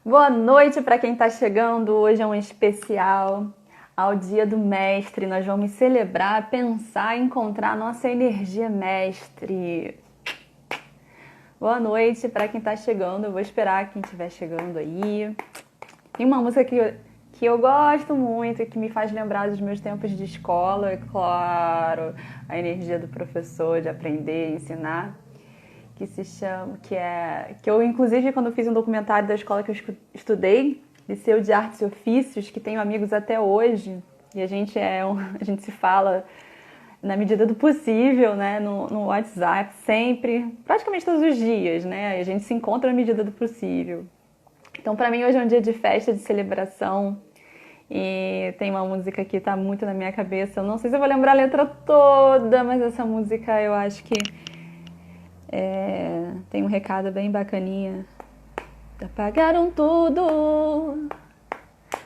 Boa noite para quem está chegando. Hoje é um especial ao Dia do Mestre. Nós vamos celebrar, pensar e encontrar a nossa energia mestre. Boa noite para quem está chegando. Eu vou esperar quem estiver chegando aí. Tem uma música que eu gosto muito, que me faz lembrar dos meus tempos de escola, é claro, a energia do professor, de aprender, ensinar, que se chama, que eu inclusive quando fiz um documentário da escola que eu estudei, Liceu de Artes e Ofícios, que tenho amigos até hoje, e a gente a gente se fala na medida do possível, né, no WhatsApp, sempre, praticamente todos os dias, né, a gente se encontra na medida do possível. Então, para mim, hoje é um dia de festa, de celebração, e tem uma música que tá muito na minha cabeça. Eu não sei se eu vou lembrar a letra toda, mas essa música eu acho que tem um recado bem bacaninha. Apagaram tudo,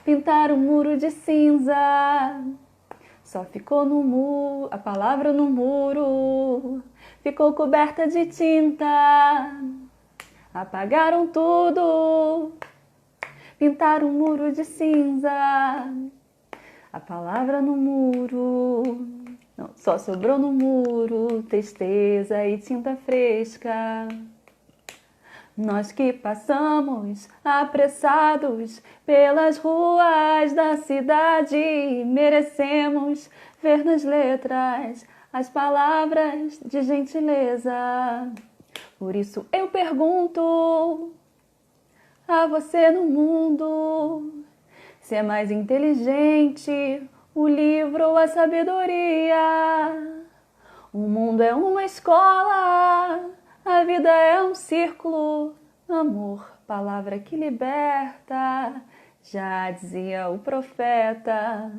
pintaram um muro de cinza, só ficou no muro, a palavra no muro, ficou coberta de tinta. Apagaram tudo, pintaram um muro de cinza, a palavra no muro, não, só sobrou no muro tristeza e tinta fresca. Nós que passamos apressados pelas ruas da cidade, merecemos ver nas letras as palavras de gentileza. Por isso eu pergunto a você no mundo, se é mais inteligente o livro ou a sabedoria. O mundo é uma escola, a vida é um círculo, amor, palavra que liberta, já dizia o profeta.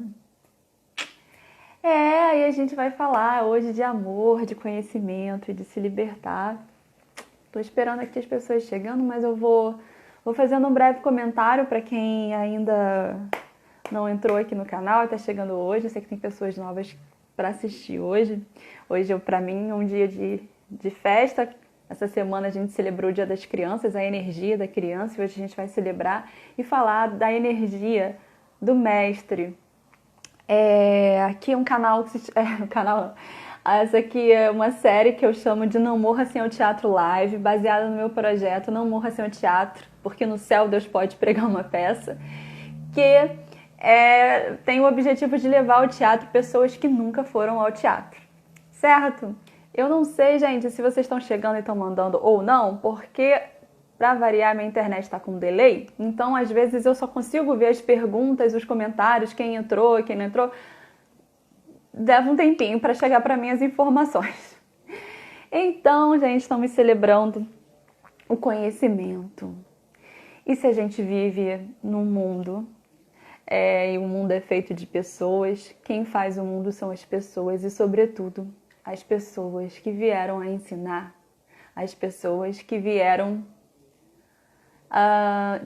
Aí a gente vai falar hoje de amor, de conhecimento e de se libertar. Tô esperando aqui as pessoas chegando, mas eu vou fazendo um breve comentário para quem ainda não entrou aqui no canal e tá chegando hoje. Eu sei que tem pessoas novas para assistir hoje. Hoje, para mim, é um dia de festa. Essa semana a gente celebrou o Dia das Crianças, a energia da criança, e hoje a gente vai celebrar e falar da energia do mestre. Aqui é um canal essa aqui é uma série que eu chamo de Não Morra Sem o Teatro Live, baseada no meu projeto Não Morra Sem o Teatro, porque no céu Deus pode pregar uma peça, que tem o objetivo de levar ao teatro pessoas que nunca foram ao teatro, certo? Eu não sei, gente, se vocês estão chegando e estão mandando ou não, porque, pra variar, minha internet está com delay, então às vezes eu só consigo ver as perguntas, os comentários, quem entrou, quem não entrou. Leva um tempinho para chegar para mim as informações. Então, gente, estamos celebrando o conhecimento. E se a gente vive num mundo, e o mundo é feito de pessoas, quem faz o mundo são as pessoas e, sobretudo, as pessoas que vieram a ensinar, as pessoas que vieram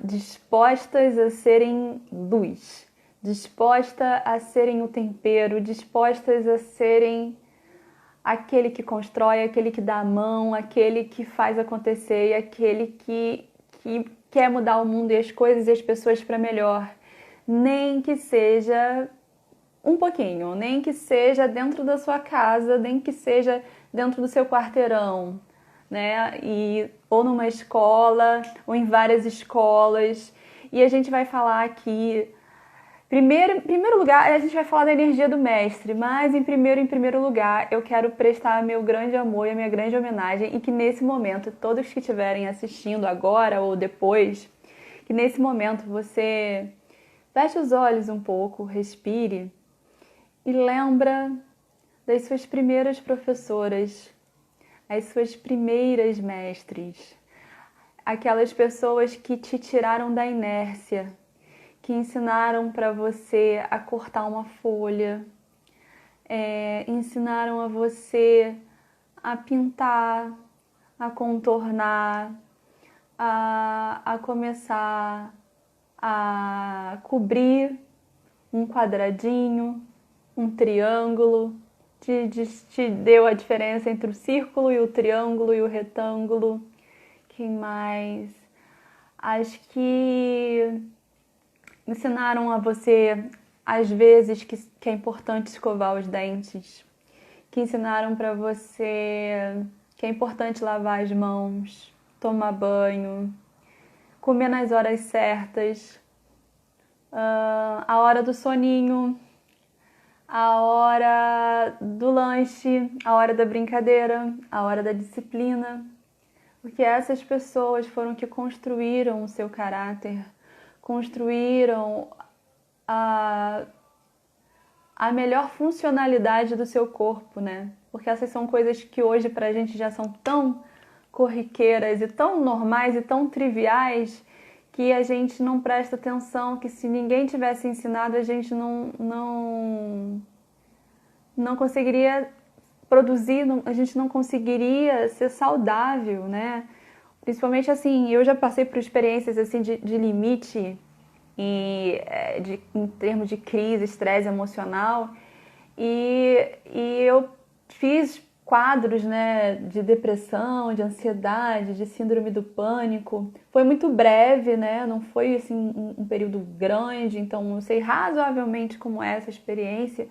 dispostas a serem luz, dispostas a serem o tempero, dispostas a serem aquele que constrói, aquele que dá a mão, aquele que faz acontecer e aquele que quer mudar o mundo e as coisas e as pessoas para melhor. Nem que seja um pouquinho, nem que seja dentro da sua casa, nem que seja dentro do seu quarteirão, né? Ou numa escola, ou em várias escolas. E a gente vai falar aqui, em primeiro lugar, a gente vai falar da energia do mestre, mas em primeiro lugar, eu quero prestar meu grande amor e a minha grande homenagem e que nesse momento, todos que estiverem assistindo agora ou depois, que nesse momento você feche os olhos um pouco, respire e lembra das suas primeiras professoras, as suas primeiras mestres, aquelas pessoas que te tiraram da inércia, que ensinaram para você a cortar uma folha, ensinaram a você a pintar, a contornar, a começar a cobrir um quadradinho, um triângulo, te deu a diferença entre o círculo e o triângulo e o retângulo. Quem mais? as que ensinaram a você, às vezes, que é importante escovar os dentes, que ensinaram para você que é importante lavar as mãos, tomar banho, comer nas horas certas, a hora do soninho, a hora do lanche, a hora da brincadeira, a hora da disciplina. Porque essas pessoas foram que construíram o seu caráter, construíram a melhor funcionalidade do seu corpo, né? Porque essas são coisas que hoje pra gente já são tão corriqueiras e tão normais e tão triviais que a gente não presta atenção, que se ninguém tivesse ensinado a gente não conseguiria produzir, a gente não conseguiria ser saudável, né? Principalmente assim, eu já passei por experiências assim de limite em termos de crise, estresse emocional e eu fiz quadros, né, de depressão, de ansiedade, de síndrome do pânico. Foi muito breve, né? Não foi assim um período grande, então eu sei razoavelmente como é essa experiência.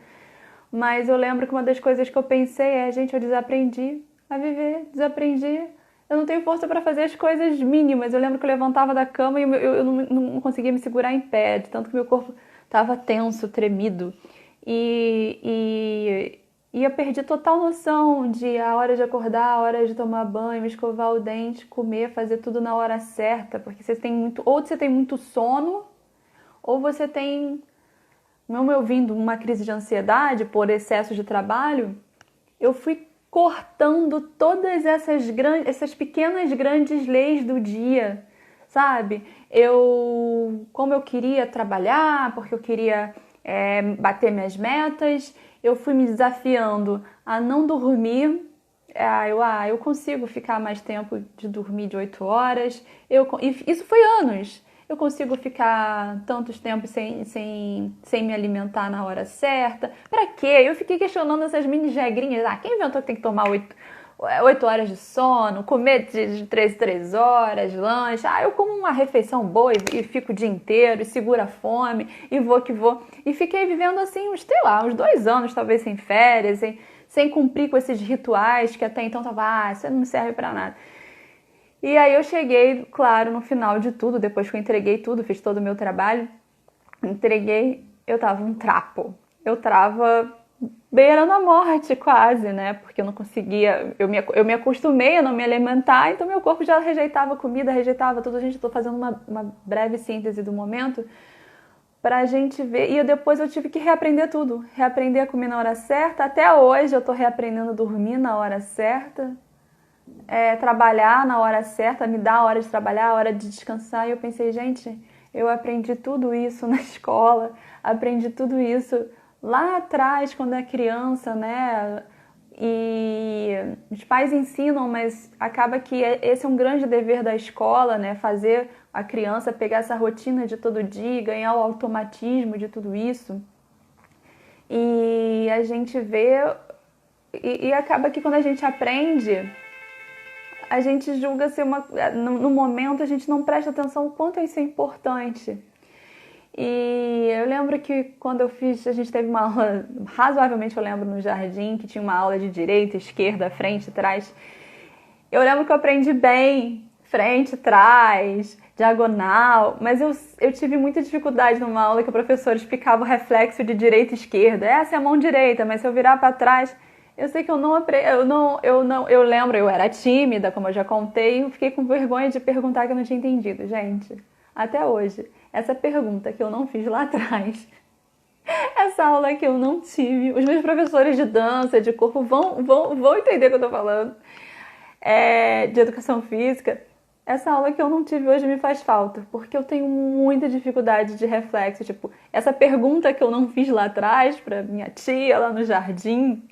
Mas eu lembro que uma das coisas que eu pensei é, gente, eu desaprendi a viver, desaprendi. Eu não tenho força para fazer as coisas mínimas. Eu lembro que eu levantava da cama e eu não conseguia me segurar em pé, de tanto que meu corpo estava tenso, tremido. E eu perdi total noção de a hora de acordar, a hora de tomar banho, escovar o dente, comer, fazer tudo na hora certa. Porque você tem muito, ou você tem muito sono, ou você tem, não eu vindo uma crise de ansiedade por excesso de trabalho, eu fui cortando todas essas pequenas grandes leis do dia, sabe? Como eu queria trabalhar, porque eu queria bater minhas metas, eu fui me desafiando a não dormir. Eu consigo ficar mais tempo de dormir de 8 horas. Isso foi anos. Eu consigo ficar tantos tempos sem me alimentar na hora certa. Pra quê? Eu fiquei questionando essas mini regrinhas. Quem inventou que tem que tomar 8 horas de sono, comer de 3 em 3 horas, lanche. Eu como uma refeição boa e fico o dia inteiro, e seguro a fome, e vou que vou. E fiquei vivendo assim, uns 2 anos, talvez sem férias, sem cumprir com esses rituais que até então tava, isso não me serve pra nada. E aí eu cheguei, claro, no final de tudo, depois que eu entreguei tudo, fiz todo o meu trabalho, entreguei, eu tava um trapo. Eu tava beirando a morte quase, né? Porque eu não conseguia, eu me acostumei a não me alimentar, então meu corpo já rejeitava comida, rejeitava tudo. Gente, eu tô fazendo uma breve síntese do momento pra gente ver. E depois eu tive que reaprender tudo, reaprender a comer na hora certa. Até hoje eu tô reaprendendo a dormir na hora certa. Trabalhar na hora certa, me dar a hora de trabalhar, a hora de descansar. E eu pensei, gente, eu aprendi tudo isso na escola, aprendi tudo isso lá atrás, quando é criança, né? E os pais ensinam, mas acaba que esse é um grande dever da escola, né? Fazer a criança pegar essa rotina de todo dia, ganhar o automatismo de tudo isso. E a gente vê, e acaba que quando a gente aprende, a gente julga ser no momento a gente não presta atenção o quanto isso é importante. E eu lembro que quando a gente teve uma aula, razoavelmente eu lembro no jardim, que tinha uma aula de direita, esquerda, frente, trás. Eu lembro que eu aprendi bem, frente, trás, diagonal, mas eu tive muita dificuldade numa aula que o professor explicava o reflexo de direita e esquerda. Essa é a mão direita, mas se eu virar para trás, eu sei que eu lembro, eu era tímida, como eu já contei, eu fiquei com vergonha de perguntar que eu não tinha entendido, gente. Até hoje, essa pergunta que eu não fiz lá atrás, essa aula que eu não tive, os meus professores de dança, de corpo vão entender o que eu tô falando, de educação física. Essa aula que eu não tive hoje me faz falta, porque eu tenho muita dificuldade de reflexo. Tipo, essa pergunta que eu não fiz lá atrás pra minha tia lá no jardim,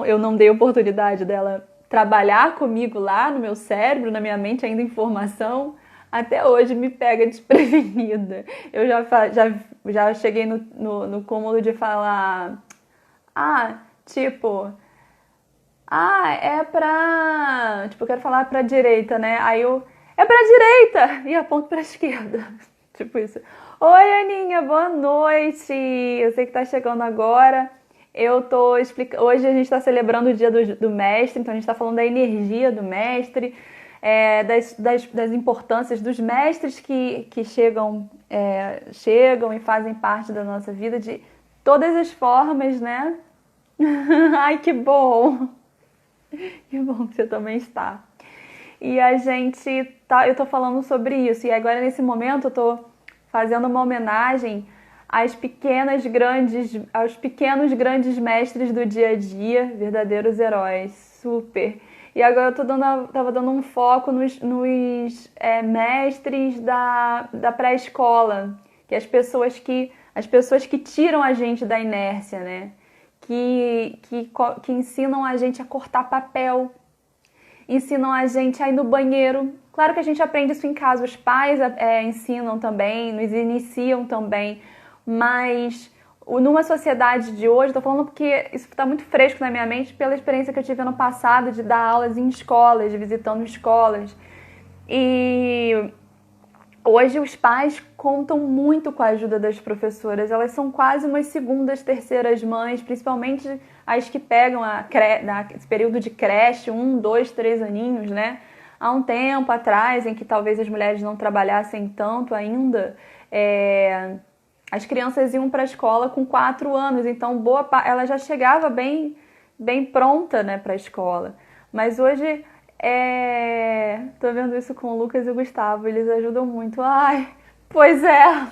eu não dei oportunidade dela trabalhar comigo lá no meu cérebro, na minha mente, ainda em formação, até hoje me pega desprevenida. Eu já cheguei no cúmulo de falar, tipo, Ah, é pra... Tipo, eu quero falar pra direita, né? Aí eu... É pra direita! E aponto pra esquerda. Tipo isso. Oi, Aninha, boa noite! Eu sei que tá chegando agora. Eu tô explicando... Hoje a gente tá celebrando o dia do mestre, então a gente tá falando da energia do mestre, das importâncias dos mestres que chegam e fazem parte da nossa vida de todas as formas, né? Ai, que bom! Que bom que você também está. E a gente tá, eu tô falando sobre isso. E agora nesse momento eu tô fazendo uma homenagem aos pequenos grandes mestres do dia a dia, verdadeiros heróis, super. E agora tava dando um foco nos mestres da pré-escola, que as pessoas que tiram a gente da inércia, né? Que ensinam a gente a cortar papel, ensinam a gente a ir no banheiro. Claro que a gente aprende isso em casa, os pais ensinam também, nos iniciam também, mas numa sociedade de hoje, estou falando porque isso está muito fresco na minha mente pela experiência que eu tive ano passado de dar aulas em escolas, de visitando escolas. E hoje os pais contam muito com a ajuda das professoras, elas são quase umas segundas, terceiras mães, principalmente as que pegam esse período de creche, 1, 2, 3 aninhos, né? Há um tempo atrás, em que talvez as mulheres não trabalhassem tanto ainda, as crianças iam para a escola com 4 anos, então ela já chegava bem pronta, né, para a escola. Mas hoje tô vendo isso com o Lucas e o Gustavo, eles ajudam muito. Ai, pois é,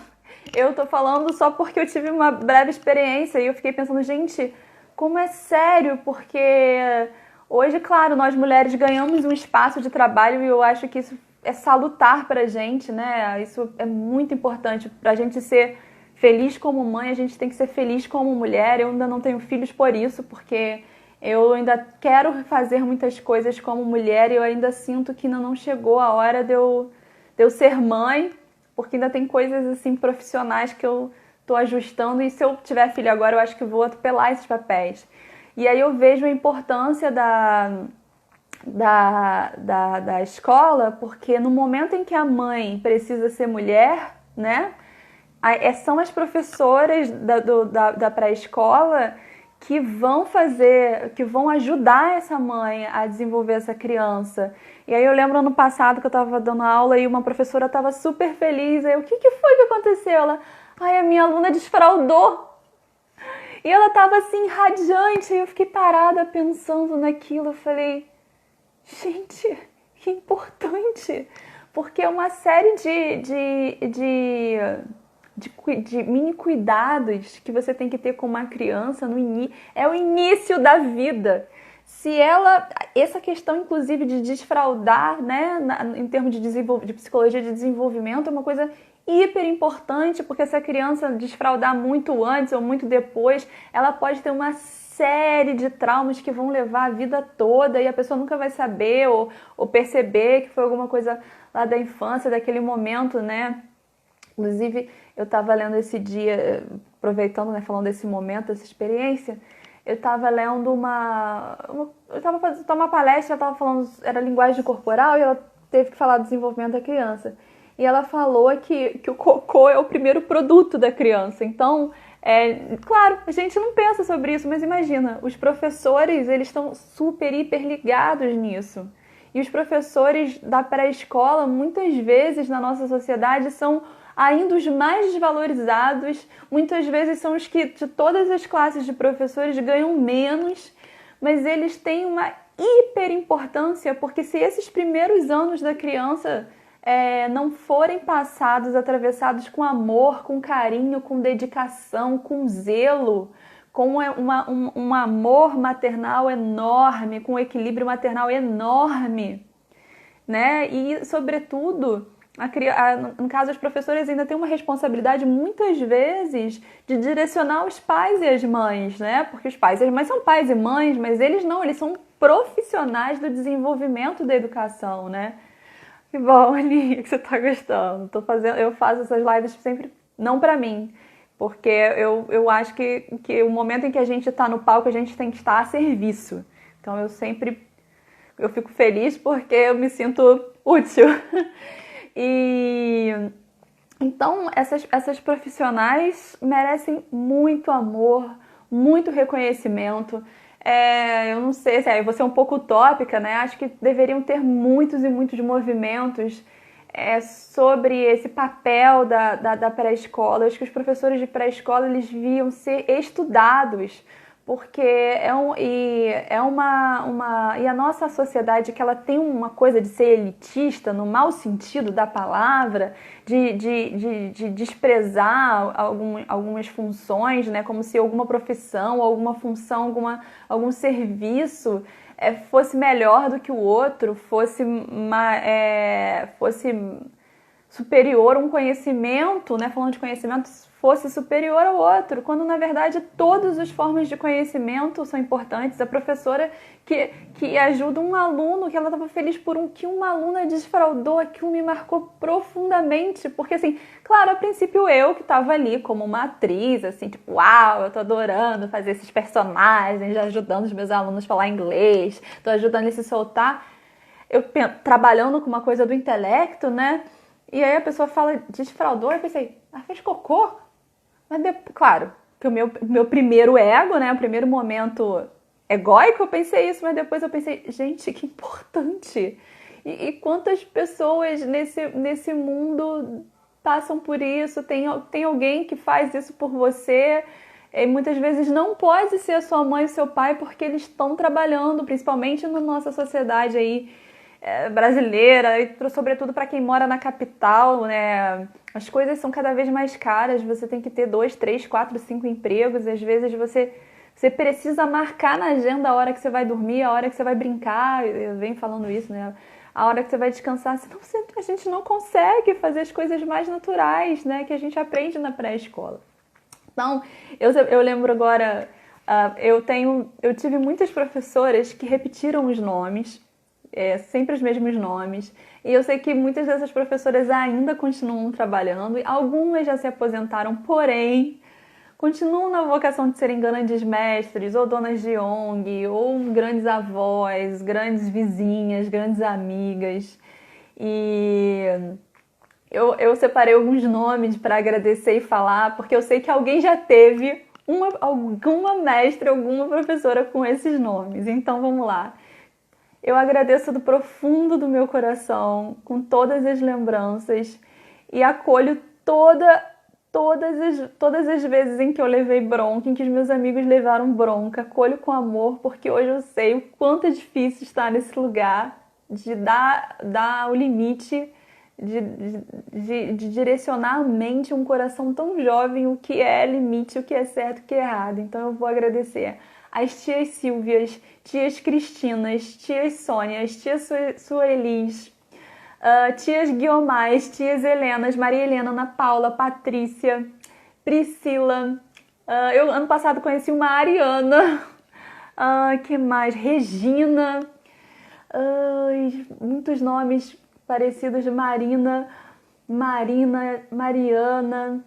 eu tô falando só porque eu tive uma breve experiência e eu fiquei pensando, gente, como é sério, porque hoje, claro, nós mulheres ganhamos um espaço de trabalho e eu acho que isso é salutar pra gente, né? Isso é muito importante pra gente ser feliz como mãe, a gente tem que ser feliz como mulher. Eu ainda não tenho filhos por isso, porque eu ainda quero fazer muitas coisas como mulher e eu ainda sinto que ainda não chegou a hora de eu ser mãe, porque ainda tem coisas assim profissionais que eu tô ajustando e se eu tiver filho agora eu acho que vou apelar esses papéis. E aí eu vejo a importância da escola, porque no momento em que a mãe precisa ser mulher, né? São as professoras da pré-escola que vão ajudar essa mãe a desenvolver essa criança. E aí eu lembro ano passado que eu estava dando aula e uma professora estava super feliz. Aí o que foi que aconteceu? Ela, ai, a minha aluna desfraudou. E ela estava assim, radiante. E eu fiquei parada pensando naquilo. Eu falei, gente, que importante. Porque é uma série de mini cuidados que você tem que ter com uma criança é o início da vida. Essa questão inclusive de desfraudar, né, em termos de psicologia de desenvolvimento, é uma coisa hiper importante, porque se a criança desfraudar muito antes ou muito depois, ela pode ter uma série de traumas que vão levar a vida toda e a pessoa nunca vai saber ou perceber que foi alguma coisa lá da infância, daquele momento, né? Inclusive, eu estava lendo esse dia, aproveitando, né, falando desse momento, dessa experiência, eu estava lendo eu estava fazendo uma palestra, ela estava falando, era linguagem corporal, e ela teve que falar do desenvolvimento da criança. E ela falou que o cocô é o primeiro produto da criança. Então, claro, a gente não pensa sobre isso, mas imagina, os professores, eles estão super, hiper ligados nisso. E os professores da pré-escola, muitas vezes na nossa sociedade, são ainda os mais desvalorizados, muitas vezes são os que de todas as classes de professores ganham menos, mas eles têm uma hiper importância, porque se esses primeiros anos da criança não forem passados, atravessados com amor, com carinho, com dedicação, com zelo, com um amor maternal enorme, com um equilíbrio maternal enorme, né? E, sobretudo, no caso, as professoras ainda têm uma responsabilidade, muitas vezes, de direcionar os pais e as mães, né? Porque os pais e as mães são pais e mães, mas eles não, eles são profissionais do desenvolvimento da educação, né? Que bom, Aninha, que você tá gostando. Eu faço essas lives sempre, não pra mim, porque eu acho que o momento em que a gente tá no palco, a gente tem que estar a serviço. Então eu fico feliz porque eu me sinto útil. E então essas profissionais merecem muito amor, muito reconhecimento. Eu não sei, eu vou ser um pouco utópica, né? Acho que deveriam ter muitos e muitos movimentos sobre esse papel da pré-escola. Acho que os professores de pré-escola eles deviam ser estudados, porque e a nossa sociedade que ela tem uma coisa de ser elitista, no mau sentido da palavra, de desprezar algumas funções, né, como se alguma profissão, alguma função, algum serviço fosse melhor do que o outro, fosse superior, um conhecimento, né, falando de conhecimento, fosse superior ao outro, quando na verdade todas as formas de conhecimento são importantes. A professora que ajuda um aluno, que ela estava feliz que uma aluna desfraudou, aquilo me marcou profundamente, porque assim, claro, a princípio eu que estava ali como uma atriz, assim, tipo, uau, eu tô adorando fazer esses personagens, ajudando os meus alunos a falar inglês, tô ajudando eles a se soltar, eu trabalhando com uma coisa do intelecto, né? E aí a pessoa fala, desfraudou, eu pensei, fez cocô? Mas, claro, que o meu primeiro ego, né, o primeiro momento egóico, eu pensei isso, mas depois eu pensei, gente, que importante! E quantas pessoas nesse mundo passam por isso? Tem alguém que faz isso por você, e muitas vezes não pode ser a sua mãe e o seu pai, porque eles estão trabalhando, principalmente na nossa sociedade aí, brasileira, e sobretudo para quem mora na capital, né? As coisas são cada vez mais caras, você tem que ter 2, 3, 4, 5 empregos, às vezes você precisa marcar na agenda a hora que você vai dormir, a hora que você vai brincar, eu venho falando isso, né? A hora que você vai descansar, senão a gente não consegue fazer as coisas mais naturais, né? Que a gente aprende na pré-escola. Então, eu lembro agora, eu tive muitas professoras que repetiram os nomes, sempre os mesmos nomes, e eu sei que muitas dessas professoras ainda continuam trabalhando, e algumas já se aposentaram, porém continuam na vocação de serem grandes mestres, ou donas de ONG, ou grandes avós, grandes vizinhas, grandes amigas. E eu separei alguns nomes para agradecer e falar, porque eu sei que alguém já teve alguma mestra, alguma professora com esses nomes. Então vamos lá. Eu agradeço do profundo do meu coração, com todas as lembranças, e acolho todas as vezes em que eu levei bronca, em que os meus amigos levaram bronca, acolho com amor, porque hoje eu sei o quanto é difícil estar nesse lugar, de dar o limite, de direcionar a mente, um coração tão jovem, o que é limite, o que é certo, o que é errado. Então eu vou agradecer as tias Silvias, tias Cristinas, tias Sônias, tias Suelis, tias Guiomais, tias Helenas, Maria Helena, Ana Paula, Patrícia, Priscila. Eu ano passado conheci uma Ariana. Que mais? Regina. Muitos nomes parecidos de Marina, Mariana.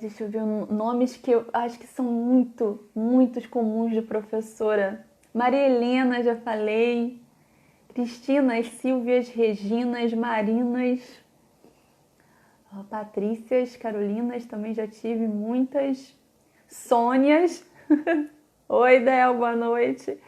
Deixa eu ver nomes que eu acho que são muitos comuns de professora. Maria Helena, já falei. Cristinas, Silvias, Reginas, Marinas, Patrícias, Carolinas, também já tive muitas. Sônias. Oi, Del, boa noite.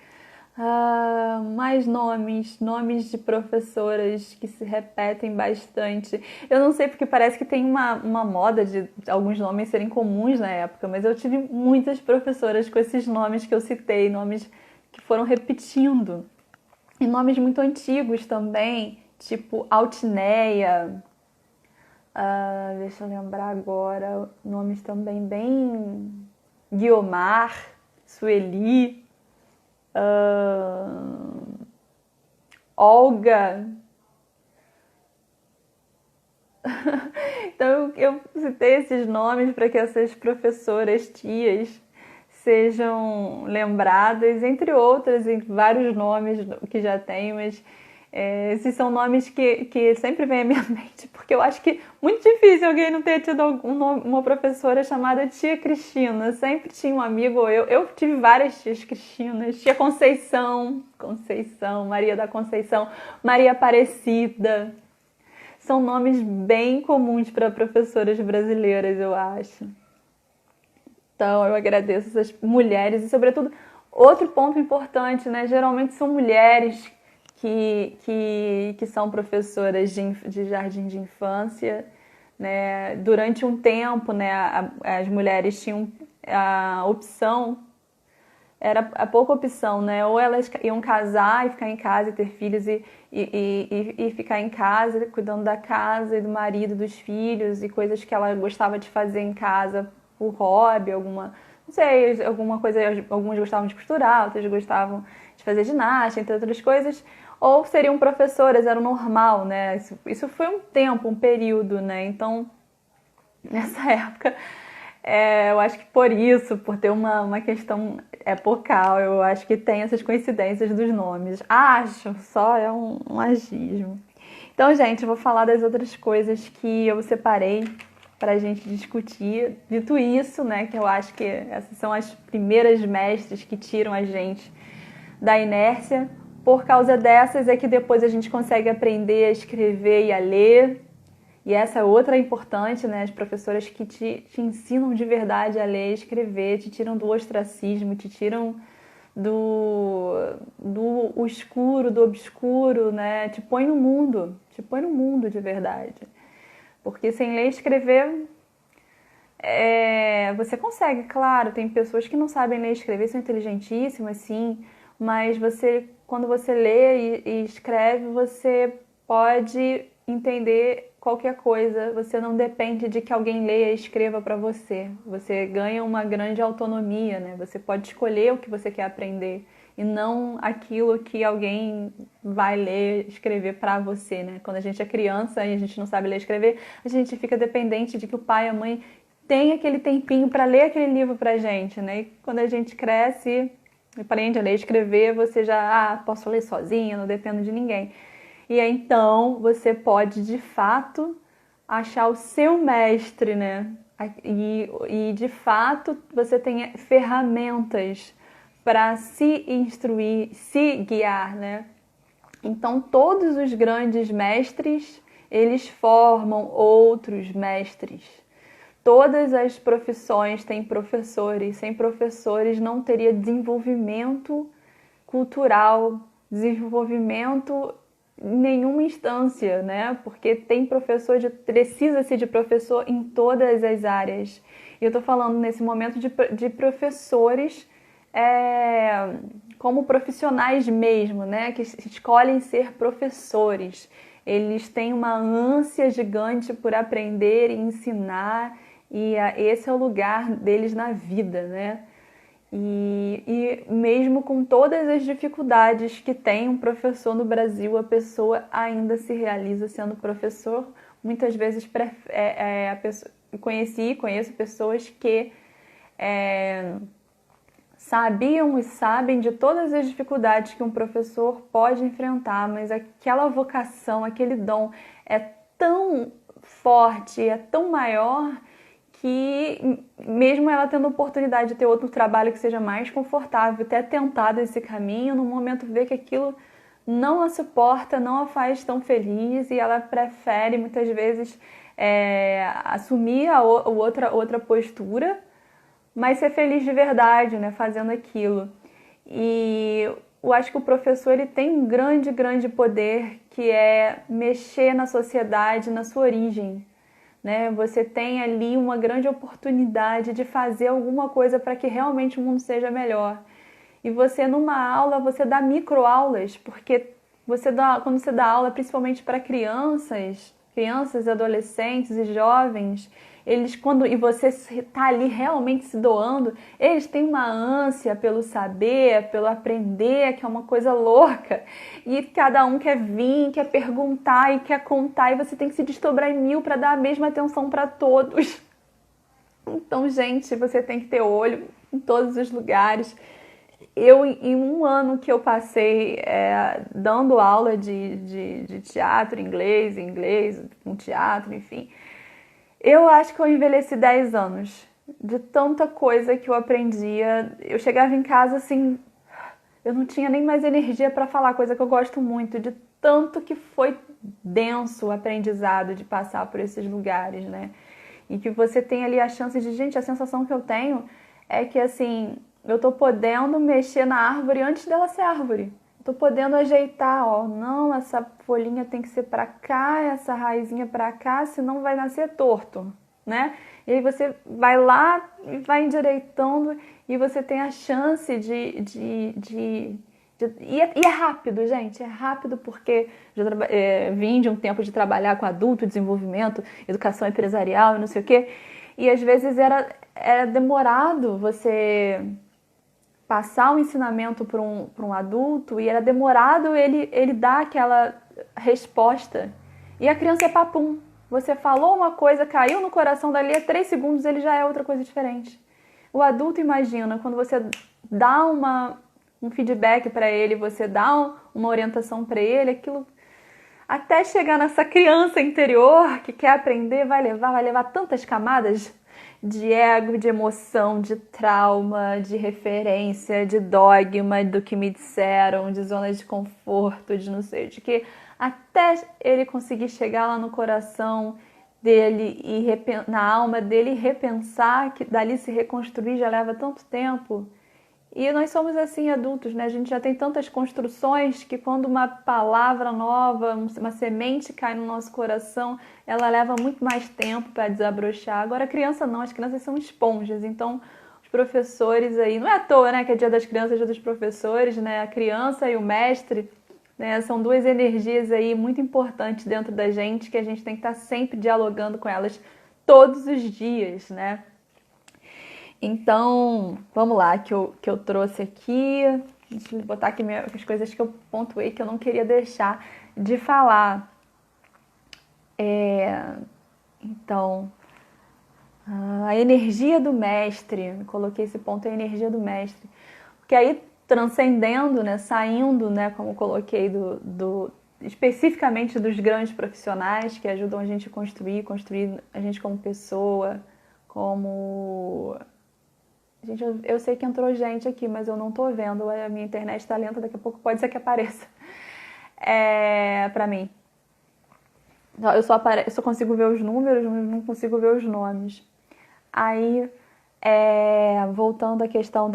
Mais nomes de professoras que se repetem bastante. Eu não sei porque parece que tem uma moda de alguns nomes serem comuns na época, mas eu tive muitas professoras com esses nomes que eu citei, nomes que foram repetindo. E nomes muito antigos também, tipo Altineia. Deixa eu lembrar agora, nomes também bem... Guiomar, Sueli... Olga. Então eu citei esses nomes para que essas professoras, tias, sejam lembradas, entre outras, em vários nomes que já tem, mas Esses são nomes que sempre vêm à minha mente, porque eu acho que muito difícil alguém não ter tido uma professora chamada Tia Cristina. Sempre tinha um amigo, eu tive várias tias Cristinas, Tia Conceição, Maria da Conceição, Maria Aparecida. São nomes bem comuns para professoras brasileiras, eu acho. Então, eu agradeço essas mulheres e, sobretudo, outro ponto importante, né? Geralmente são mulheres que são professoras de jardim de infância, né? Durante um tempo, né, as mulheres tinham a opção, era a pouca opção, né? Ou elas iam casar e ficar em casa e ter filhos e ficar em casa, cuidando da casa e do marido, dos filhos e coisas que ela gostava de fazer em casa por hobby, não sei, alguma coisa, alguns gostavam de costurar, outros gostavam de fazer ginástica, entre outras coisas, ou seriam professoras, era o normal, né? Isso foi um tempo, um período, né? Então, nessa época, eu acho que por ter uma questão epocal, eu acho que tem essas coincidências dos nomes. Acho, só é um agismo. Então, gente, eu vou falar das outras coisas que eu separei pra gente discutir. Dito isso, né, que eu acho que essas são as primeiras mestres que tiram a gente da inércia. Por causa dessas é que depois a gente consegue aprender a escrever e a ler. E essa é outra importante, né? As professoras que te ensinam de verdade a ler e escrever, te tiram do ostracismo, te tiram do escuro, do obscuro, né? Te põe no mundo de verdade. Porque sem ler e escrever, você consegue, claro, tem pessoas que não sabem ler e escrever, são inteligentíssimas, sim, mas quando você lê e escreve, você pode entender qualquer coisa, você não depende de que alguém leia e escreva para você. Você ganha uma grande autonomia, né? Você pode escolher o que você quer aprender e não aquilo que alguém vai ler, escrever para você, né? Quando a gente é criança e a gente não sabe ler e escrever, a gente fica dependente de que o pai e a mãe tenham aquele tempinho para ler aquele livro pra gente, né? E quando a gente cresce, aprende a ler e escrever, você já, posso ler sozinha, não dependo de ninguém. E aí, então, você pode, de fato, achar o seu mestre, né? E de fato, você tem ferramentas para se instruir, se guiar, né? Então, todos os grandes mestres, eles formam outros mestres. Todas as profissões têm professores. Sem professores não teria desenvolvimento cultural, desenvolvimento em nenhuma instância, né? Porque precisa-se de professor em todas as áreas. E eu estou falando nesse momento de professores como profissionais mesmo, né? Que escolhem ser professores. Eles têm uma ânsia gigante por aprender e ensinar, e esse é o lugar deles na vida, né? E mesmo com todas as dificuldades que tem um professor no Brasil, a pessoa ainda se realiza sendo professor. Muitas vezes conheço pessoas que sabiam e sabem de todas as dificuldades que um professor pode enfrentar, mas aquela vocação, aquele dom é tão forte, é tão maior que mesmo ela tendo a oportunidade de ter outro trabalho que seja mais confortável, ter tentado esse caminho, no momento vê que aquilo não a suporta, não a faz tão feliz e ela prefere muitas vezes assumir a outra postura, mas ser feliz de verdade, né, fazendo aquilo. E eu acho que o professor ele tem um grande, grande poder que é mexer na sociedade, na sua origem. Né? Você tem ali uma grande oportunidade de fazer alguma coisa para que realmente o mundo seja melhor. E você, numa aula, você dá microaulas, porque quando você dá aula, principalmente para crianças, adolescentes e jovens, e você está ali realmente se doando, eles têm uma ânsia pelo saber, pelo aprender, que é uma coisa louca. E cada um quer vir, quer perguntar e quer contar, e você tem que se desdobrar em mil para dar a mesma atenção para todos. Então, gente, você tem que ter olho em todos os lugares eu, em um ano que eu passei dando aula de teatro, inglês, um teatro, enfim, eu acho que eu envelheci 10 anos de tanta coisa que eu aprendia. Eu chegava em casa assim, eu não tinha nem mais energia para falar, coisa que eu gosto muito, de tanto que foi denso o aprendizado de passar por esses lugares, né? E que você tem ali a chance de, gente, a sensação que eu tenho é que assim, eu tô podendo mexer na árvore antes dela ser árvore. Eu tô podendo ajeitar, ó, não, essa folhinha tem que ser para cá, essa raizinha para cá, senão vai nascer torto, né? E aí você vai lá e vai endireitando e você tem a chance e é rápido, gente, é rápido porque vim de um tempo de trabalhar com adulto, desenvolvimento, educação empresarial e não sei o quê, e às vezes era demorado você passar um ensinamento para um adulto e era demorado ele dar aquela resposta. E a criança é papum. Você falou uma coisa, caiu no coração dali, a 3 segundos ele já é outra coisa diferente. O adulto imagina, quando você dá um feedback para ele, você dá uma orientação para ele, aquilo até chegar nessa criança interior que quer aprender, vai levar tantas camadas de ego, de emoção, de trauma, de referência, de dogma, do que me disseram, de zona de conforto, de não sei de que, até ele conseguir chegar lá no coração dele e na alma dele e repensar, que dali se reconstruir já leva tanto tempo. E nós somos assim adultos, né? A gente já tem tantas construções que quando uma palavra nova, uma semente cai no nosso coração, ela leva muito mais tempo para desabrochar. Agora a criança não, as crianças são esponjas, então os professores aí, não é à toa, né, que é dia das crianças, dia dos professores, né? A criança e o mestre, né, são duas energias aí muito importantes dentro da gente, que a gente tem que estar sempre dialogando com elas todos os dias, né? Então, vamos lá, que eu trouxe aqui. Deixa eu botar aqui as coisas que eu pontuei que eu não queria deixar de falar. Então, a energia do mestre. Eu coloquei esse ponto, a energia do mestre. Porque aí, transcendendo, né, saindo, né, como eu coloquei, especificamente dos grandes profissionais que ajudam a gente a construir a gente como pessoa, como... Gente, eu sei que entrou gente aqui, mas eu não tô vendo. A minha internet tá lenta, daqui a pouco pode ser que apareça. Pra mim. Eu só consigo ver os números, mas não consigo ver os nomes. Aí, voltando à questão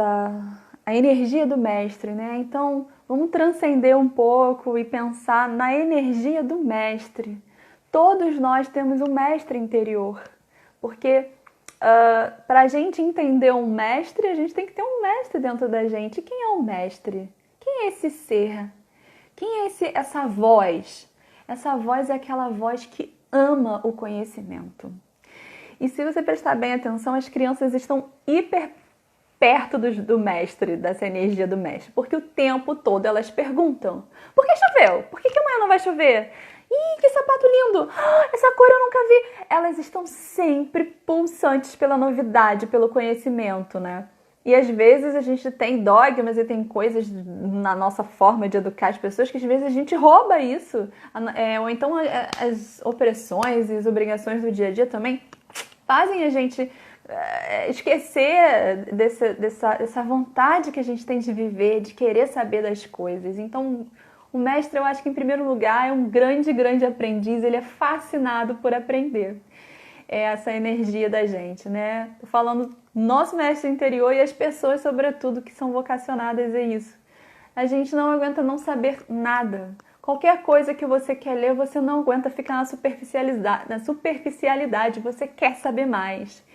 a energia do mestre, né? Então, vamos transcender um pouco e pensar na energia do mestre. Todos nós temos um mestre interior, porque... para a gente entender um mestre, a gente tem que ter um mestre dentro da gente. Quem é o mestre? Quem é esse ser? Quem é essa voz? Essa voz é aquela voz que ama o conhecimento. E se você prestar bem atenção, as crianças estão hiper perto do mestre, dessa energia do mestre, porque o tempo todo elas perguntam: por que choveu? Por que amanhã não vai chover? Ih, que sapato lindo! Essa cor eu nunca vi! Elas estão sempre pulsantes pela novidade, pelo conhecimento, né? E às vezes a gente tem dogmas e tem coisas na nossa forma de educar as pessoas que às vezes a gente rouba isso. Ou então as opressões e as obrigações do dia a dia também fazem a gente esquecer dessa vontade que a gente tem de viver, de querer saber das coisas. Então, o mestre, eu acho que em primeiro lugar é um grande, grande aprendiz, ele é fascinado por aprender. É essa energia da gente, né? Tô falando nosso mestre interior e as pessoas, sobretudo, que são vocacionadas a isso. A gente não aguenta não saber nada. Qualquer coisa que você quer ler, você não aguenta ficar na superficialidade, você quer saber mais.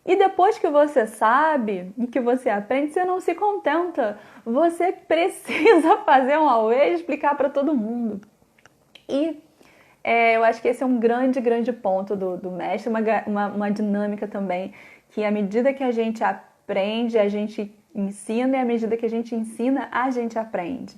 E depois que você sabe e que você aprende, você não se contenta. Você precisa fazer um auê e explicar para todo mundo. E eu acho que esse é um grande, grande ponto do mestre, uma dinâmica também, que à medida que a gente aprende, a gente ensina, e à medida que a gente ensina, a gente aprende.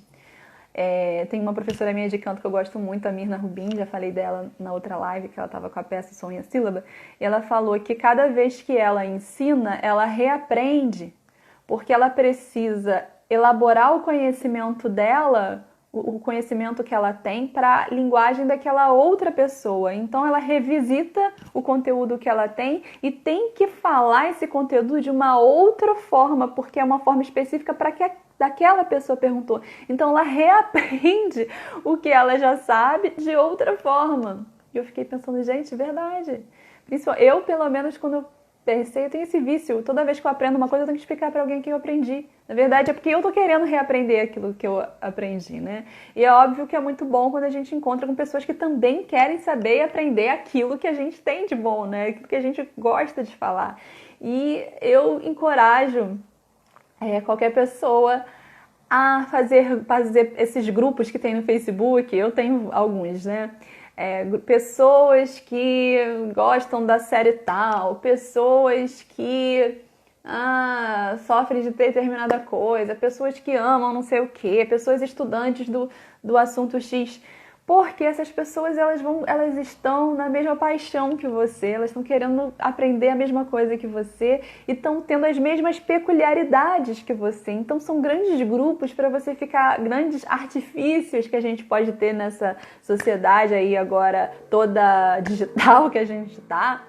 Tem uma professora minha de canto que eu gosto muito, a Mirna Rubin, já falei dela na outra live, que ela estava com a peça Som e a Sílaba, e ela falou que cada vez que ela ensina, ela reaprende, porque ela precisa elaborar o conhecimento dela, o conhecimento que ela tem, para a linguagem daquela outra pessoa. Então ela revisita o conteúdo que ela tem e tem que falar esse conteúdo de uma outra forma, porque é uma forma específica para que daquela pessoa perguntou. Então ela reaprende o que ela já sabe de outra forma. E eu fiquei pensando, gente, verdade. Eu, pelo menos, quando eu pensei, eu tenho esse vício. Toda vez que eu aprendo uma coisa, eu tenho que explicar para alguém que eu aprendi. Na verdade, é porque eu tô querendo reaprender aquilo que eu aprendi, né? E é óbvio que é muito bom quando a gente encontra com pessoas que também querem saber e aprender aquilo que a gente tem de bom, né? Aquilo que a gente gosta de falar. E eu encorajo qualquer pessoa a fazer esses grupos que tem no Facebook. Eu tenho alguns, né? Pessoas que gostam da série tal, pessoas que sofrem de determinada coisa, pessoas que amam não sei o que, pessoas estudantes do assunto X. Porque essas pessoas elas estão na mesma paixão que você, elas estão querendo aprender a mesma coisa que você e estão tendo as mesmas peculiaridades que você. Então são grandes grupos para você ficar, grandes artifícios que a gente pode ter nessa sociedade aí agora toda digital que a gente está,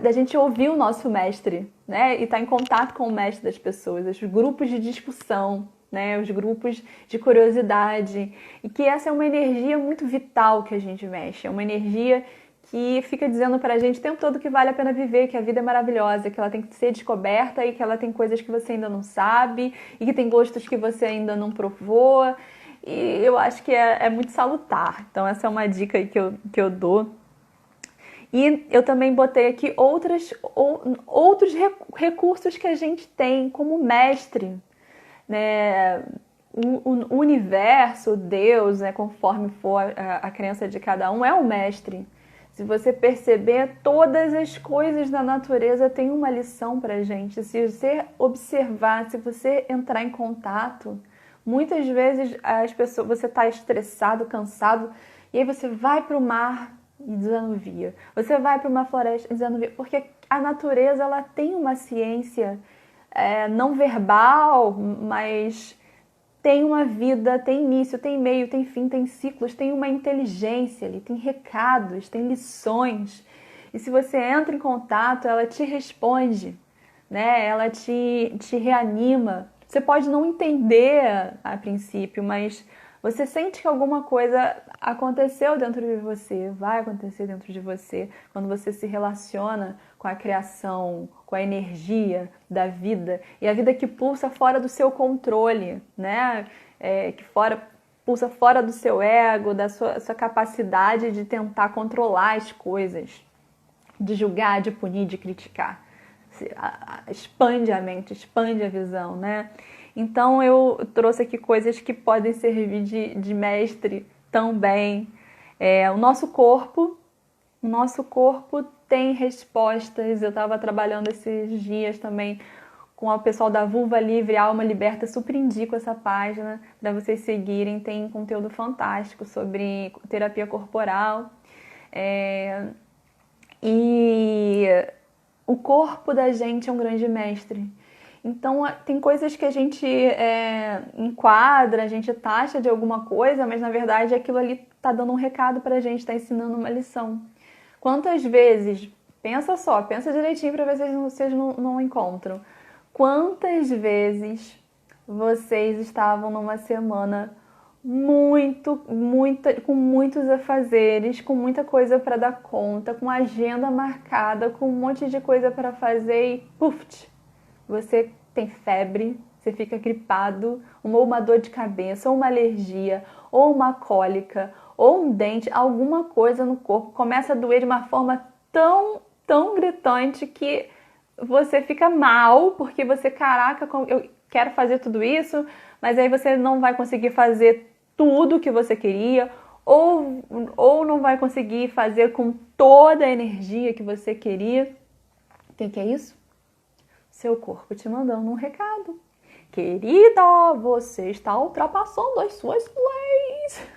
da gente ouvir o nosso mestre, né? E estar em contato com o mestre das pessoas, os grupos de discussão, né, os grupos de curiosidade, e que essa é uma energia muito vital que a gente mexe, é uma energia que fica dizendo pra gente o tempo todo que vale a pena viver, que a vida é maravilhosa, que ela tem que ser descoberta e que ela tem coisas que você ainda não sabe e que tem gostos que você ainda não provou, e eu acho que é muito salutar. Então essa é uma dica aí que eu dou. E eu também botei aqui outros recursos que a gente tem como mestre, né? O universo, Deus, né, conforme for a crença de cada um, é o mestre. Se você perceber, todas as coisas da natureza têm uma lição pra gente. Se você observar, se você entrar em contato, muitas vezes você está estressado, cansado, e aí você vai para o mar e desanuvia. Você vai para uma floresta e desanuvia. Porque a natureza, ela tem uma ciência não verbal, mas tem uma vida, tem início, tem meio, tem fim, tem ciclos, tem uma inteligência ali, tem recados, tem lições. E se você entra em contato, ela te responde, né? Ela te reanima. Você pode não entender a princípio, mas você sente que alguma coisa aconteceu dentro de você, vai acontecer dentro de você, quando você se relaciona com a criação, com a energia da vida, e a vida que pulsa fora do seu controle, né? Pulsa fora do seu ego, da sua capacidade de tentar controlar as coisas, de julgar, de punir, de criticar. Expande a mente, expande a visão, né? Então eu trouxe aqui coisas que podem servir de mestre também. O nosso corpo tem respostas. Eu estava trabalhando esses dias também com o pessoal da Vulva Livre, Alma Liberta. Super indico essa página para vocês seguirem. Tem conteúdo fantástico sobre terapia corporal. E o corpo da gente é um grande mestre. Então, tem coisas que a gente enquadra, a gente taxa de alguma coisa, mas na verdade aquilo ali está dando um recado para a gente, está ensinando uma lição. Quantas vezes, pensa direitinho para ver se vocês não encontram. Quantas vezes vocês estavam numa semana com muitos afazeres, com muita coisa para dar conta, com agenda marcada, com um monte de coisa para fazer e puf! Você tem febre, você fica gripado, ou uma dor de cabeça, ou uma alergia, ou uma cólica, ou um dente, alguma coisa no corpo começa a doer de uma forma tão gritante que você fica mal, porque você, caraca, eu quero fazer tudo isso, mas aí você não vai conseguir fazer tudo que você queria, ou não vai conseguir fazer com toda a energia que você queria. O que é isso? Seu corpo te mandando um recado. Querida, você está ultrapassando as suas leis.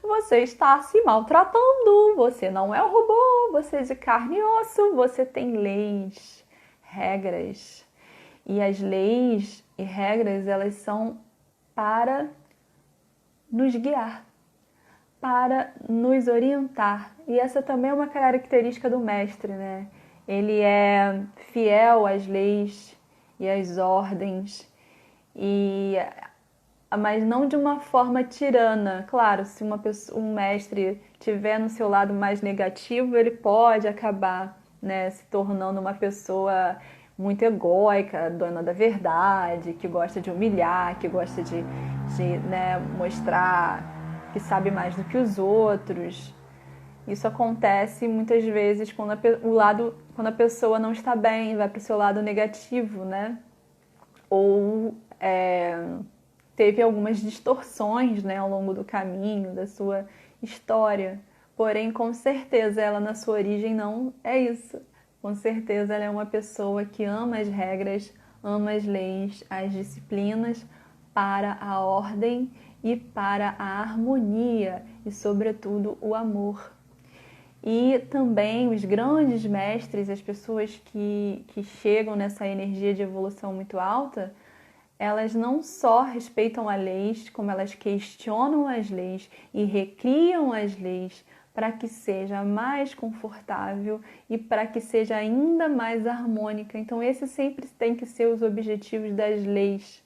Você está se maltratando. Você não é um robô. Você é de carne e osso. Você tem leis, regras. E as leis e regras, elas são para nos guiar, para nos orientar. E essa também é uma característica do mestre, né? Ele é fiel às leis e às ordens, mas não de uma forma tirana. Claro, se um mestre tiver no seu lado mais negativo, ele pode acabar, né, se tornando uma pessoa muito egóica, dona da verdade, que gosta de humilhar, que gosta de né, mostrar que sabe mais do que os outros. Isso acontece muitas vezes quando quando a pessoa não está bem, vai para o seu lado negativo, né? Ou teve algumas distorções, né, ao longo do caminho, da sua história. Porém, com certeza, ela na sua origem não é isso. Com certeza, ela é uma pessoa que ama as regras, ama as leis, as disciplinas para a ordem e para a harmonia e, sobretudo, o amor. E também os grandes mestres, as pessoas que chegam nessa energia de evolução muito alta, elas não só respeitam as leis, como elas questionam as leis e recriam as leis para que seja mais confortável e para que seja ainda mais harmônica. Então, esses sempre têm que ser os objetivos das leis.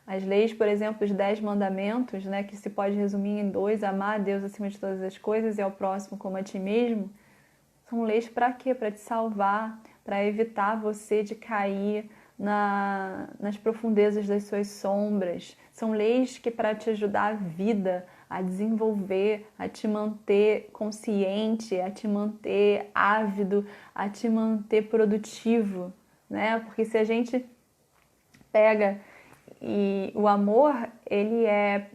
As leis, por exemplo, os 10 mandamentos, né, que se pode resumir em 2, amar a Deus acima de todas as coisas e ao próximo como a ti mesmo, são leis para quê? Para te salvar, para evitar você de cair nas profundezas das suas sombras. São leis que para te ajudar a vida, a desenvolver, a te manter consciente, a te manter ávido, a te manter produtivo, né? Porque se a gente pega e o amor, ele é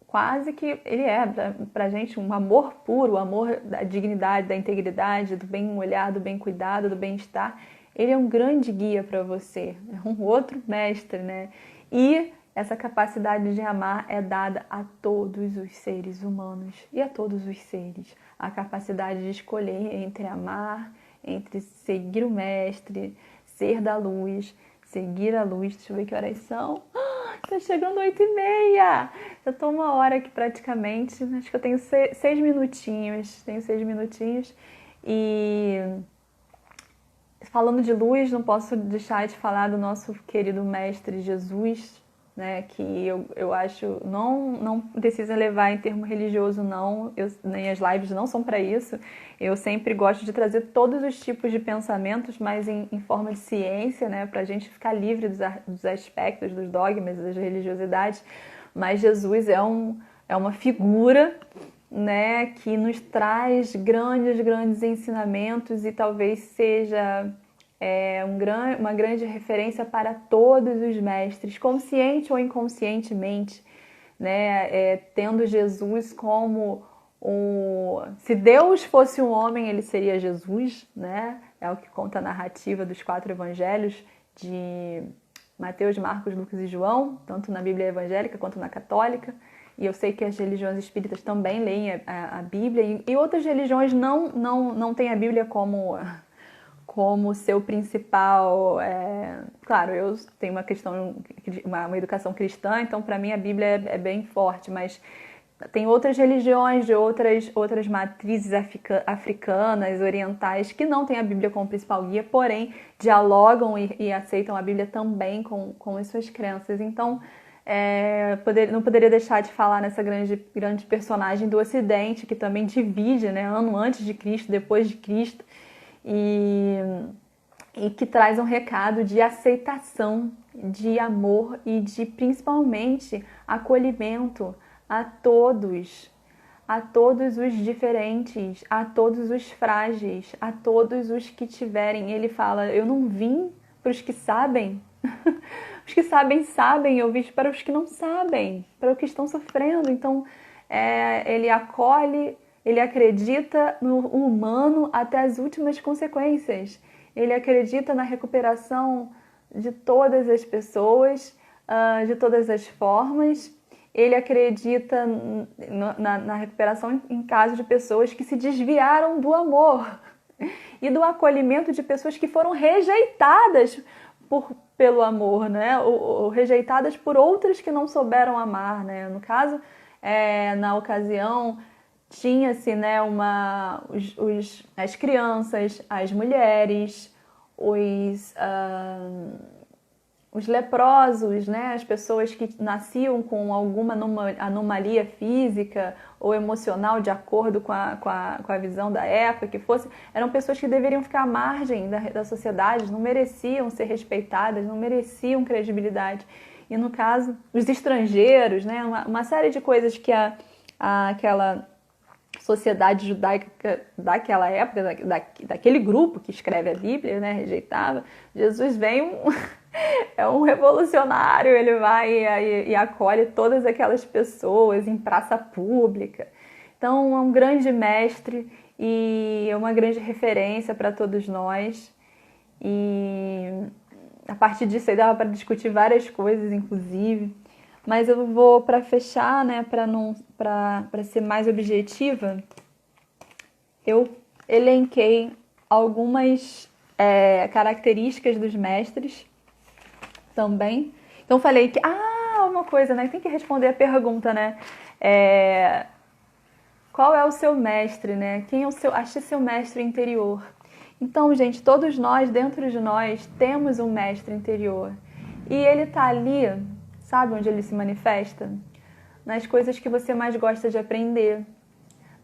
quase que, ele é pra gente um amor puro, o amor da dignidade, da integridade, do bem olhar, do bem cuidado, do bem-estar. Ele é um grande guia para você, é um outro mestre, né? E essa capacidade de amar é dada a todos os seres humanos e a todos os seres. A capacidade de escolher entre amar, entre seguir o mestre, ser da luz, seguir a luz. Deixa eu ver que horas são. Tá chegando 8h30. Eu tô 1 hora aqui praticamente. Acho que eu tenho 6 minutinhos. Tenho 6 minutinhos. E falando de luz, não posso deixar de falar do nosso querido mestre Jesus, né? Que eu acho, não precisa levar em termo religioso, não. Nem as lives não são para isso. Eu sempre gosto de trazer todos os tipos de pensamentos, mas em forma de ciência, né? Para a gente ficar livre dos aspectos, dos dogmas, das religiosidades. Mas Jesus é uma figura, né, que nos traz grandes ensinamentos e talvez seja uma grande referência para todos os mestres, consciente ou inconscientemente, né, tendo Jesus como se Deus fosse um homem, ele seria Jesus, né? É o que conta a narrativa dos 4 evangelhos de Mateus, Marcos, Lucas e João, tanto na Bíblia evangélica quanto na católica. E eu sei que as religiões espíritas também leem a Bíblia, e outras religiões não têm a Bíblia como seu principal. Claro, eu tenho uma educação cristã, então para mim a Bíblia é bem forte, mas tem outras religiões de outras matrizes africanas, orientais, que não têm a Bíblia como principal guia, porém dialogam e aceitam a Bíblia também com as suas crenças. Então, não poderia deixar de falar nessa grande personagem do Ocidente, que também divide, né, ano antes de Cristo, depois de Cristo, e que traz um recado de aceitação, de amor e de, principalmente, acolhimento a todos os diferentes, a todos os frágeis, a todos os que tiverem. Ele fala, eu não vim para os que sabem, os que sabem, eu vim para os que não sabem, para os que estão sofrendo. Então, ele acolhe, ele acredita no humano até as últimas consequências. Ele acredita na recuperação de todas as pessoas, de todas as formas. Ele acredita na recuperação em caso de pessoas que se desviaram do amor e do acolhimento de pessoas que foram rejeitadas pelo amor, né? Ou rejeitadas por outras que não souberam amar, né? No caso, na ocasião, tinha-se, né, as crianças, as mulheres, os leprosos, né, as pessoas que nasciam com alguma anomalia física ou emocional de acordo com a visão da época que fosse, eram pessoas que deveriam ficar à margem da sociedade, não mereciam ser respeitadas, não mereciam credibilidade. E no caso, os estrangeiros, né, uma série de coisas que aquela sociedade judaica daquela época, daquele grupo que escreve a Bíblia, né, rejeitava. Jesus vem é um revolucionário, ele vai e acolhe todas aquelas pessoas em praça pública. Então é um grande mestre e é uma grande referência para todos nós. E a partir disso aí dava para discutir várias coisas, inclusive. Mas eu vou, para fechar, né, para ser mais objetiva, eu elenquei algumas características dos mestres também. Então falei que, uma coisa, né, tem que responder a pergunta, né, qual é o seu mestre, né, quem é o seu, ache seu mestre interior. Então, gente, todos nós, dentro de nós, temos um mestre interior. E ele tá ali, sabe onde ele se manifesta? Nas coisas que você mais gosta de aprender,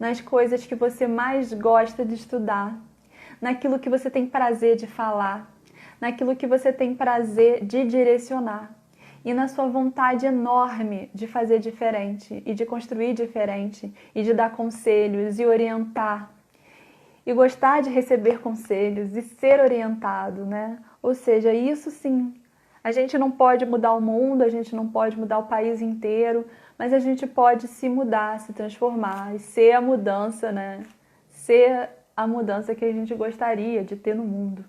nas coisas que você mais gosta de estudar, naquilo que você tem prazer de falar, naquilo que você tem prazer de direcionar e na sua vontade enorme de fazer diferente e de construir diferente e de dar conselhos e orientar e gostar de receber conselhos e ser orientado, né? Ou seja, isso sim. A gente não pode mudar o mundo, a gente não pode mudar o país inteiro, mas a gente pode se mudar, se transformar e ser a mudança, né? Ser a mudança que a gente gostaria de ter no mundo.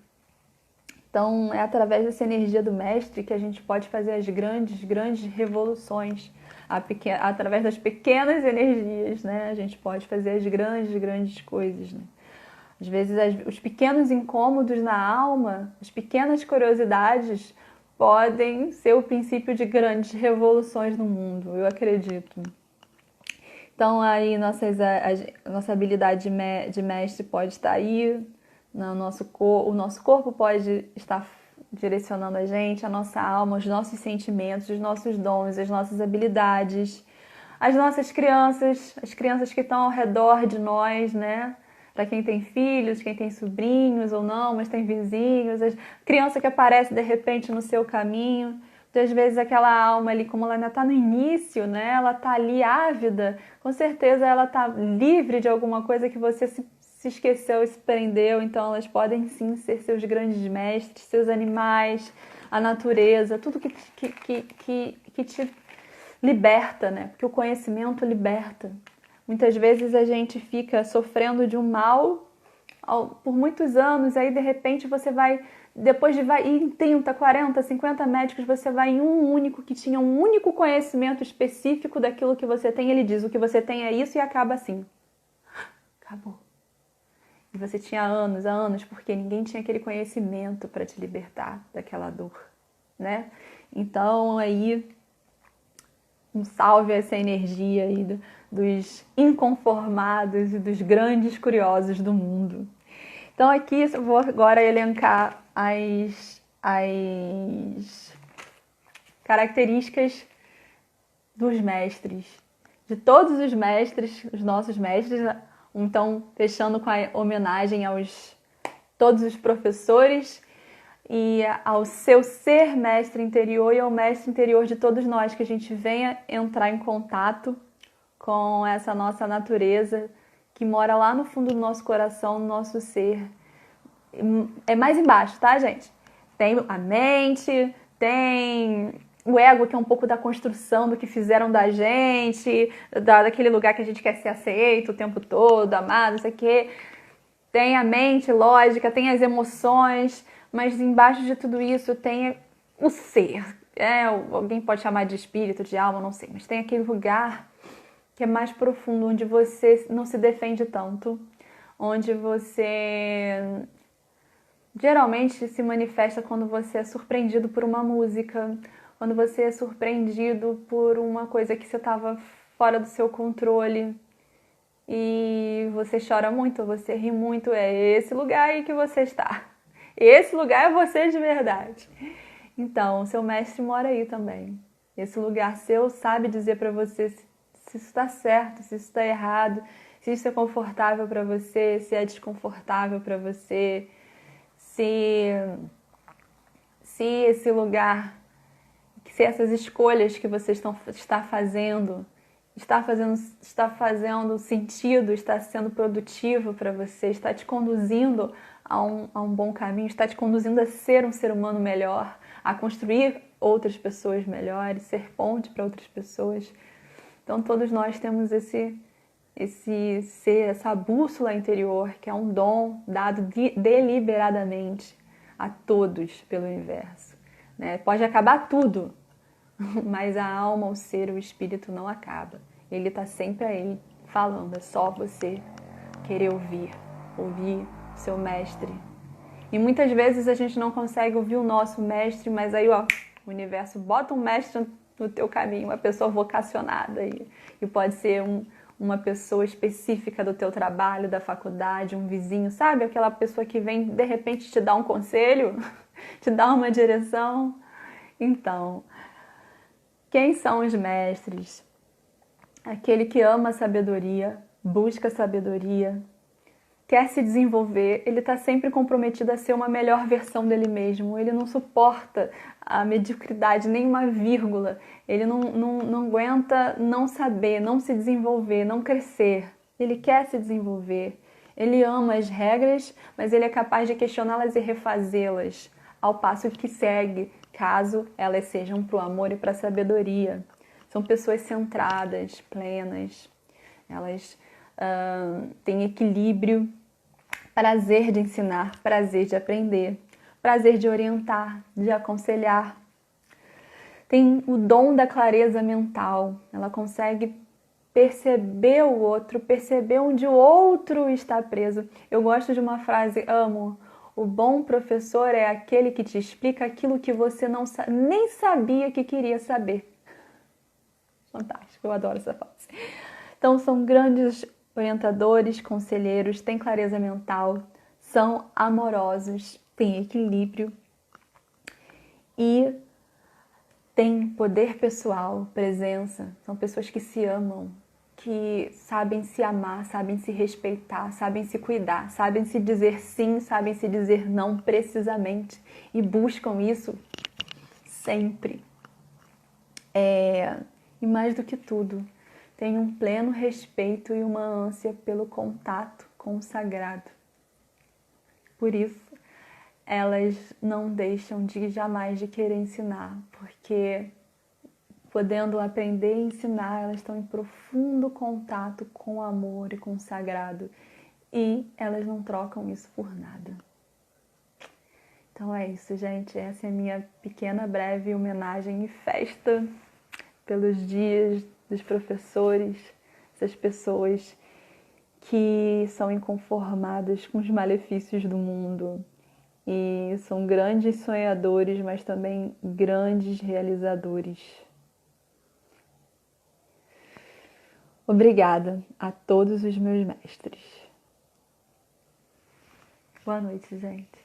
Então, é através dessa energia do mestre que a gente pode fazer as grandes, grandes revoluções. Através das pequenas energias, né? A gente pode fazer as grandes, grandes coisas, né? Às vezes, os pequenos incômodos na alma, as pequenas curiosidades podem ser o princípio de grandes revoluções no mundo, eu acredito. Então, aí, nossa habilidade de mestre pode estar aí, o nosso corpo pode estar direcionando a gente, a nossa alma, os nossos sentimentos, os nossos dons, as nossas habilidades, as nossas crianças, as crianças que estão ao redor de nós, né? Para quem tem filhos, quem tem sobrinhos ou não, mas tem vizinhos, a criança que aparece de repente no seu caminho. Às vezes aquela alma ali, como ela ainda está no início, né? Ela está ali ávida, com certeza ela está livre de alguma coisa que você se esqueceu e se prendeu. Então elas podem sim ser seus grandes mestres, seus animais, a natureza, tudo que te liberta, né? Porque o conhecimento liberta. Muitas vezes a gente fica sofrendo de um mal por muitos anos, aí de repente você vai, depois de ir em 30, 40, 50 médicos, você vai em um único que tinha um único conhecimento específico daquilo que você tem, ele diz, o que você tem é isso e acaba assim. Acabou. E você tinha anos, porque ninguém tinha aquele conhecimento para te libertar daquela dor, né? Então aí um salve a essa energia aí dos inconformados e dos grandes curiosos do mundo. Então aqui eu vou agora elencar as características dos mestres, de todos os mestres, os nossos mestres. Então, fechando com a homenagem aos todos os professores e ao seu ser mestre interior e ao mestre interior de todos nós, que a gente venha entrar em contato com essa nossa natureza que mora lá no fundo do nosso coração, no nosso ser. É mais embaixo, tá, gente? Tem a mente, tem o ego, que é um pouco da construção do que fizeram da gente, daquele lugar que a gente quer ser aceito o tempo todo, amado, não sei o quê. Tem a mente lógica, tem as emoções, mas embaixo de tudo isso tem o ser. Alguém pode chamar de espírito, de alma, não sei, mas tem aquele lugar que é mais profundo, onde você não se defende tanto, onde você geralmente se manifesta quando você é surpreendido por uma música, quando você é surpreendido por uma coisa que você estava fora do seu controle e você chora muito, você ri muito, é esse lugar aí que você está. Esse lugar é você de verdade. Então, seu mestre mora aí também. Esse lugar seu sabe dizer para você se isso está certo, se isso está errado, se isso é confortável para você, se é desconfortável para você, se esse lugar, se essas escolhas que você está fazendo está fazendo sentido, está sendo produtivo para você, está te conduzindo a um bom caminho, está te conduzindo a ser um ser humano melhor, a construir outras pessoas melhores, ser ponte para outras pessoas. Então todos nós temos esse ser, essa bússola interior, que é um dom dado deliberadamente a todos pelo universo. Né? Pode acabar tudo, mas a alma, o ser, o espírito não acaba. Ele está sempre aí falando, é só você querer ouvir o seu mestre. E muitas vezes a gente não consegue ouvir o nosso mestre, mas aí ó, o universo bota um mestre no teu caminho, uma pessoa vocacionada e pode ser uma pessoa específica do teu trabalho, da faculdade, um vizinho, sabe? Aquela pessoa que vem de repente te dar um conselho, te dar uma direção. Então, quem são os mestres? Aquele que ama a sabedoria, busca a sabedoria, quer se desenvolver, ele está sempre comprometido a ser uma melhor versão dele mesmo. Ele não suporta a mediocridade, nem uma vírgula. Ele não aguenta não saber, não se desenvolver, não crescer. Ele quer se desenvolver. Ele ama as regras, mas ele é capaz de questioná-las e refazê-las, ao passo que segue, caso elas sejam para o amor e para a sabedoria. São pessoas centradas, plenas, elas têm equilíbrio, prazer de ensinar, prazer de aprender, prazer de orientar, de aconselhar. Tem o dom da clareza mental, ela consegue perceber o outro, perceber onde o outro está preso. Eu gosto de uma frase, amo, o bom professor é aquele que te explica aquilo que você nem sabia que queria saber. Fantástico, eu adoro essa frase. Então, são grandes orientadores, conselheiros, têm clareza mental, são amorosos, têm equilíbrio e têm poder pessoal, presença. São pessoas que se amam, que sabem se amar, sabem se respeitar, sabem se cuidar, sabem se dizer sim, sabem se dizer não precisamente e buscam isso sempre. E mais do que tudo, tem um pleno respeito e uma ânsia pelo contato com o sagrado. Por isso, elas não deixam jamais de querer ensinar, porque podendo aprender e ensinar, elas estão em profundo contato com o amor e com o sagrado e elas não trocam isso por nada. Então é isso, gente. Essa é a minha pequena, breve homenagem e festa pelos dias dos professores, essas pessoas que são inconformadas com os malefícios do mundo e são grandes sonhadores, mas também grandes realizadores. Obrigada a todos os meus mestres. Boa noite, gente.